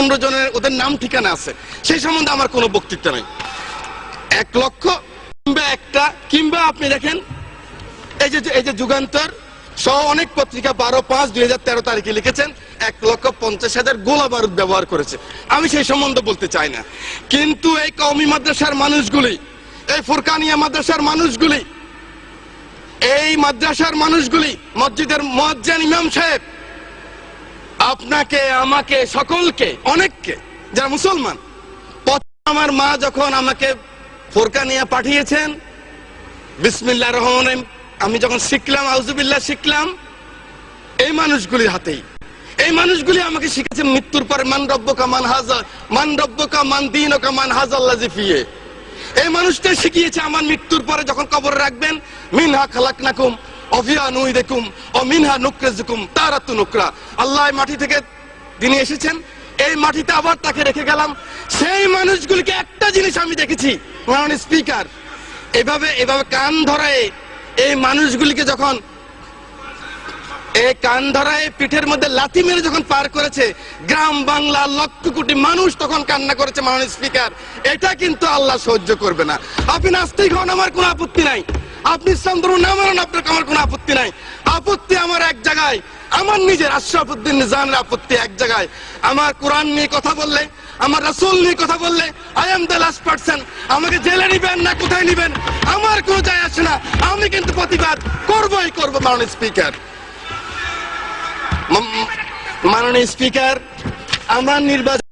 10-15 জনের ওদের নাম ঠিকানা আছে, সেই সম্বন্ধে আমার কোনো বক্তৃতা নাই। 1 লক্ষ কিংবা আপনি দেখেন এই যে যুগান্তর সহ অনেক পত্রিকা 12/5/2013 তারিখে লিখেছেন 1,50,000 গোলা বারুদ ব্যবহার করেছে। আমি সেই সম্বন্ধে বলতে চাই না, কিন্তু এই কওমি মাদ্রাসার মানুষগুলি, এই ফুরকানিয়া মাদ্রাসার মানুষগুলি, এই মাদ্রাসার মানুষগুলি, মসজিদের মুয়াজ্জিন ইমাম সাহেব, আপনাকে, আমাকে, সকলকে, অনেককে, যারা মুসলমান, আমার মা যখন আমাকে ফুরকানিয়া পাঠিয়েছেন, বিসমিল্লাহির রহমানির রহিম আমি যখন শিখলাম, আউযুবিল্লাহ শিখলাম, এই মানুষগুলির হাতেই। এই মানুষগুলি আমাকে শিখেছে মৃত্যুর পরে মান রব্বুকা মান দীনুকা মান হাযাল্লাযী ফিহি। এই মানুষটা শিখিয়েছে আমার মৃত্যুর পরে যখন কবরে রাখবেন, মিনহা খালাকনাকুম ওয়া ফিহা নুঈদুকুম ওয়া মিনহা নুখরিজুকুম তারাতুন উখরা। আল্লাহ মাটি থেকে তিনি এসেছেন, এই মাটিতে আবার তাকে রেখে গেলাম। সেই মানুষগুলিকে একটা জিনিস আমি দেখেছি, মাননীয় স্পিকার, এভাবে কান ধরায় এই মানুষগুলিকে যখন এই কান ধরায় পিঠের মধ্যে লাথি মেরে যখন পার করেছে, গ্রাম বাংলা লক্ষ কোটি মানুষ তখন কান্না করেছে। মাননীয় স্পিকার, এটা কিন্তু আল্লাহ সহ্য করবে না। আপনি নাস্তিক হন, আমার কোনো আপত্তি নাই, আপনি ইসলাম ধর্ম না মানেন, আপনার আমার কোনো আপত্তি নাই। আপত্তি আমার এক জায়গায়, আমার নিজের আশরাফুদ্দিন নিজামের আপত্তি এক জায়গায়। আমার কোরআন নিয়ে কথা বললে, আমার রাসূল নিয়ে কথা বললে, I am the last person. আমাকে জেলে নিবেন না কোথায় নিবেন আমার কোনো যায় আসে না, আমি কিন্তু প্রতিবাদ করবই করব। মাননীয় স্পিকার, মাননীয় স্পিকার, আমার নির্বাচন